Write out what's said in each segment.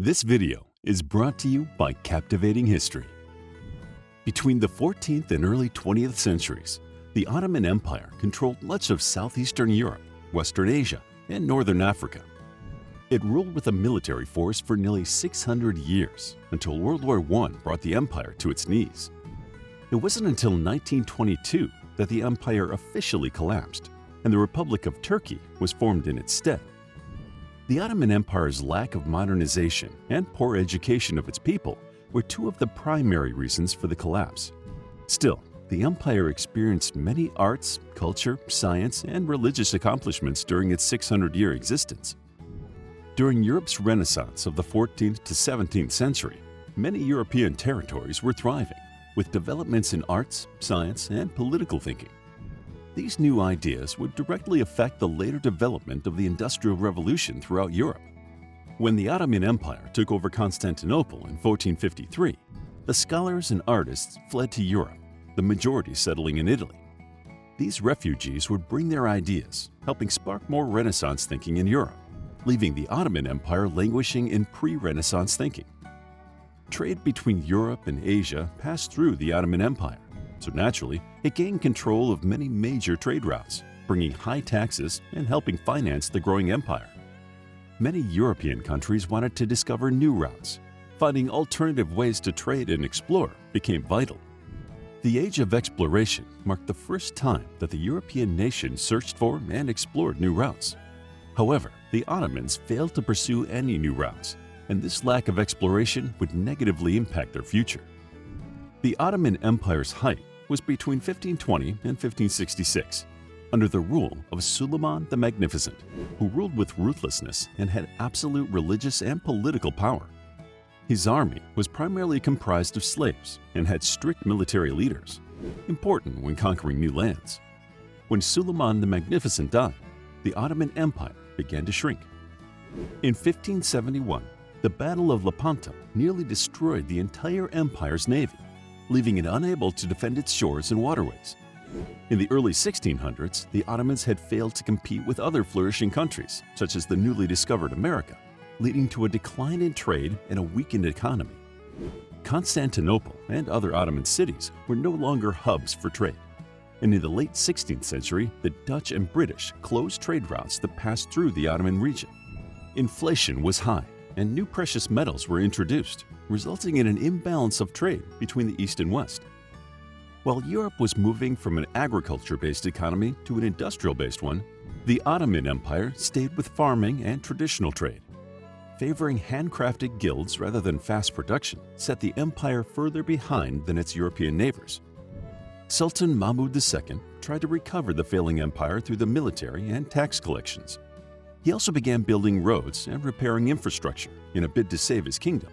This video is brought to you by Captivating History. Between the 14th and early 20th centuries, the Ottoman Empire controlled much of southeastern Europe, Western Asia, and northern Africa. It ruled with a military force for nearly 600 years until World War I brought the empire to its knees. It wasn't until 1922 that the empire officially collapsed and the Republic of Turkey was formed in its stead. The Ottoman Empire's lack of modernization and poor education of its people were two of the primary reasons for the collapse. Still, the empire experienced many arts, culture, science, and religious accomplishments during its 600-year existence. During Europe's Renaissance of the 14th to 17th century, many European territories were thriving, with developments in arts, science, and political thinking. These new ideas would directly affect the later development of the Industrial Revolution throughout Europe. When the Ottoman Empire took over Constantinople in 1453, the scholars and artists fled to Europe, the majority settling in Italy. These refugees would bring their ideas, helping spark more Renaissance thinking in Europe, leaving the Ottoman Empire languishing in pre-Renaissance thinking. Trade between Europe and Asia passed through the Ottoman Empire, so naturally, it gained control of many major trade routes, bringing high taxes and helping finance the growing empire. Many European countries wanted to discover new routes. Finding alternative ways to trade and explore became vital. The Age of Exploration marked the first time that the European nations searched for and explored new routes. However, the Ottomans failed to pursue any new routes, and this lack of exploration would negatively impact their future. The Ottoman Empire's height was between 1520 and 1566, under the rule of Suleiman the Magnificent, who ruled with ruthlessness and had absolute religious and political power. His army was primarily comprised of slaves and had strict military leaders, important when conquering new lands. When Suleiman the Magnificent died, the Ottoman Empire began to shrink. In 1571, the Battle of Lepanto nearly destroyed the entire empire's navy, leaving it unable to defend its shores and waterways. In the early 1600s, the Ottomans had failed to compete with other flourishing countries, such as the newly discovered America, leading to a decline in trade and a weakened economy. Constantinople and other Ottoman cities were no longer hubs for trade, and in the late 16th century, the Dutch and British closed trade routes that passed through the Ottoman region. Inflation was high, and new precious metals were introduced, resulting in an imbalance of trade between the East and West. While Europe was moving from an agriculture-based economy to an industrial-based one, the Ottoman Empire stayed with farming and traditional trade. Favoring handcrafted guilds rather than fast production set the empire further behind than its European neighbors. Sultan Mahmud II tried to recover the failing empire through the military and tax collections. He also began building roads and repairing infrastructure in a bid to save his kingdom.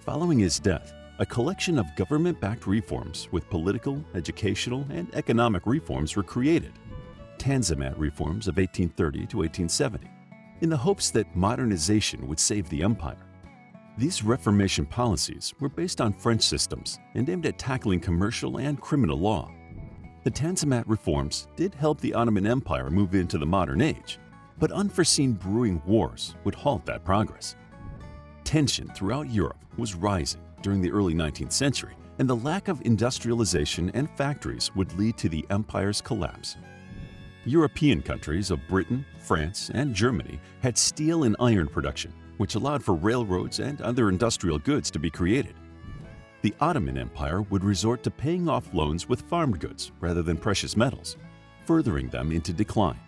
Following his death, a collection of government-backed reforms with political, educational, and economic reforms were created, Tanzimat reforms of 1830 to 1870, in the hopes that modernization would save the empire. These Reformation policies were based on French systems and aimed at tackling commercial and criminal law. The Tanzimat reforms did help the Ottoman Empire move into the modern age, but unforeseen brewing wars would halt that progress. Tension throughout Europe was rising during the early 19th century, and the lack of industrialization and factories would lead to the empire's collapse. European countries of Britain, France, and Germany had steel and iron production, which allowed for railroads and other industrial goods to be created. The Ottoman Empire would resort to paying off loans with farmed goods rather than precious metals, furthering them into decline.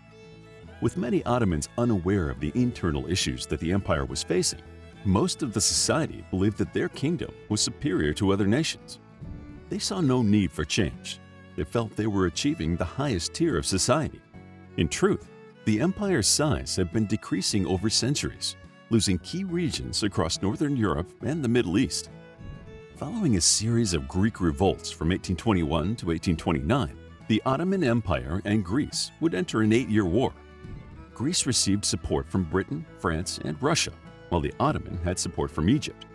With many Ottomans unaware of the internal issues that the empire was facing, most of the society believed that their kingdom was superior to other nations. They saw no need for change. They felt they were achieving the highest tier of society. In truth, the empire's size had been decreasing over centuries, losing key regions across Northern Europe and the Middle East. Following a series of Greek revolts from 1821 to 1829, the Ottoman Empire and Greece would enter an 8-year war. Greece received support from Britain, France, and Russia, while the Ottoman had support from Egypt.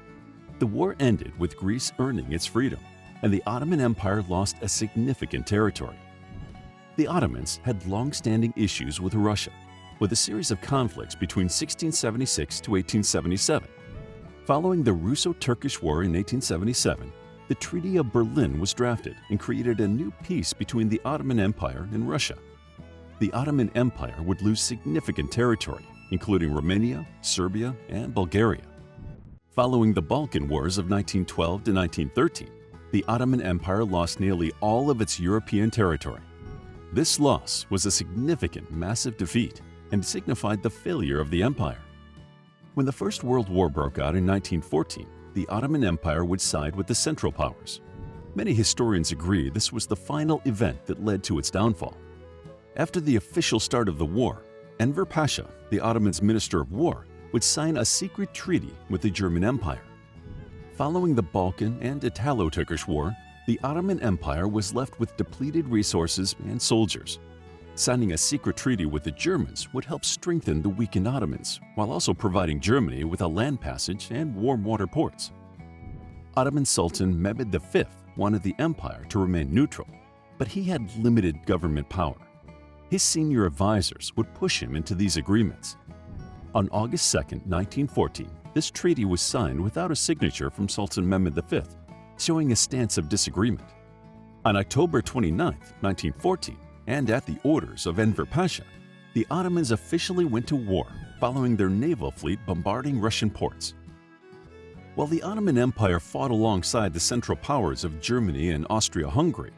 The war ended with Greece earning its freedom, and the Ottoman Empire lost a significant territory. The Ottomans had long-standing issues with Russia, with a series of conflicts between 1676 to 1877. Following the Russo-Turkish War in 1877, the Treaty of Berlin was drafted and created a new peace between the Ottoman Empire and Russia. The Ottoman Empire would lose significant territory, including Romania, Serbia, and Bulgaria. Following the Balkan Wars of 1912 to 1913, the Ottoman Empire lost nearly all of its European territory. This loss was a significant, massive defeat and signified the failure of the empire. When the First World War broke out in 1914, the Ottoman Empire would side with the Central Powers. Many historians agree this was the final event that led to its downfall. After the official start of the war, Enver Pasha, the Ottomans' Minister of War, would sign a secret treaty with the German Empire. Following the Balkan and Italo-Turkish War, the Ottoman Empire was left with depleted resources and soldiers. Signing a secret treaty with the Germans would help strengthen the weakened Ottomans, while also providing Germany with a land passage and warm water ports. Ottoman Sultan Mehmed V wanted the empire to remain neutral, but he had limited government power. His senior advisors would push him into these agreements. On August 2, 1914, this treaty was signed without a signature from Sultan Mehmed V, showing a stance of disagreement. On October 29, 1914, and at the orders of Enver Pasha, the Ottomans officially went to war, following their naval fleet bombarding Russian ports. While the Ottoman Empire fought alongside the Central Powers of Germany and Austria-Hungary,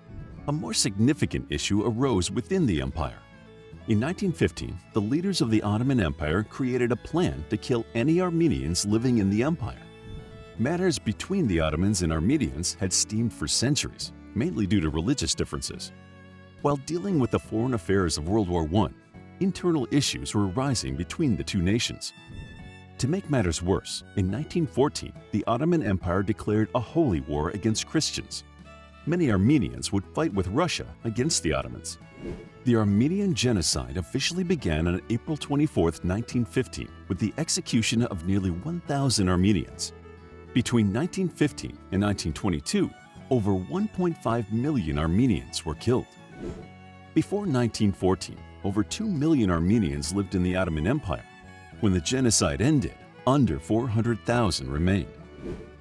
a more significant issue arose within the empire. In 1915, the leaders of the Ottoman Empire created a plan to kill any Armenians living in the empire. Matters between the Ottomans and Armenians had steamed for centuries, mainly due to religious differences. While dealing with the foreign affairs of World War I, internal issues were rising between the two nations. To make matters worse, in 1914, the Ottoman Empire declared a holy war against Christians. Many Armenians would fight with Russia against the Ottomans. The Armenian genocide officially began on April 24, 1915, with the execution of nearly 1,000 Armenians. Between 1915 and 1922, over 1.5 million Armenians were killed. Before 1914, over 2 million Armenians lived in the Ottoman Empire. When the genocide ended, under 400,000 remained.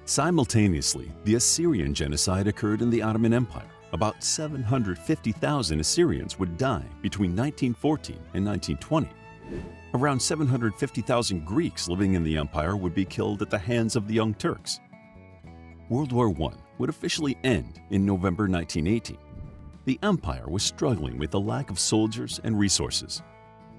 Simultaneously, the Assyrian genocide occurred in the Ottoman Empire. About 750,000 Assyrians would die between 1914 and 1920. Around 750,000 Greeks living in the empire would be killed at the hands of the Young Turks. World War I would officially end in November 1918. The empire was struggling with a lack of soldiers and resources.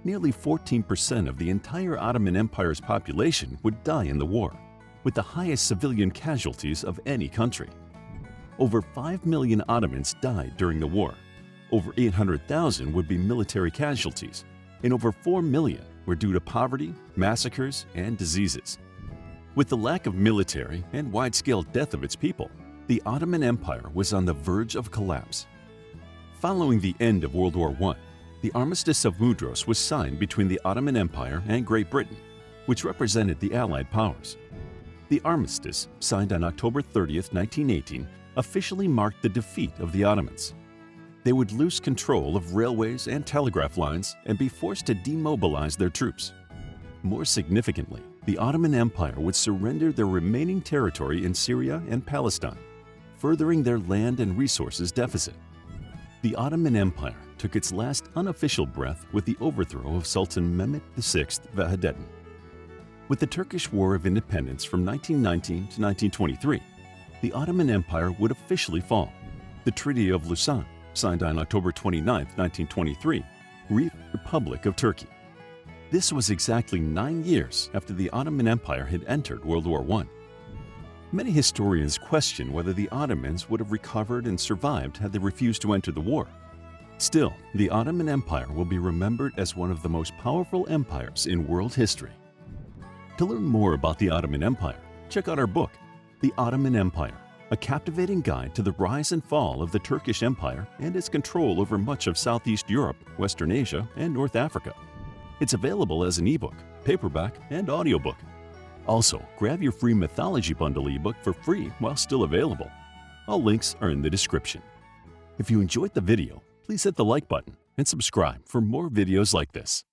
Nearly 14% of the entire Ottoman Empire's population would die in the war, with the highest civilian casualties of any country. Over 5 million Ottomans died during the war. Over 800,000 would be military casualties, and over 4 million were due to poverty, massacres, and diseases. With the lack of military and wide-scale death of its people, the Ottoman Empire was on the verge of collapse. Following the end of World War I, the Armistice of Mudros was signed between the Ottoman Empire and Great Britain, which represented the Allied powers. The armistice, signed on October 30, 1918, officially marked the defeat of the Ottomans. They would lose control of railways and telegraph lines and be forced to demobilize their troops. More significantly, the Ottoman Empire would surrender their remaining territory in Syria and Palestine, furthering their land and resources deficit. The Ottoman Empire took its last unofficial breath with the overthrow of Sultan Mehmed VI Vahdettin. With the Turkish War of Independence from 1919 to 1923, the Ottoman Empire would officially fall. The Treaty of Lausanne, signed on October 29, 1923, reached the Republic of Turkey. This was exactly 9 years after the Ottoman Empire had entered World War I. Many historians question whether the Ottomans would have recovered and survived had they refused to enter the war. Still, the Ottoman Empire will be remembered as one of the most powerful empires in world history. To learn more about the Ottoman Empire, check out our book, The Ottoman Empire, a captivating guide to the rise and fall of the Turkish Empire and its control over much of Southeast Europe, Western Asia, and North Africa. It's available as an ebook, paperback, and audiobook. Also, grab your free Mythology Bundle ebook for free while still available. All links are in the description. If you enjoyed the video, please hit the like button and subscribe for more videos like this.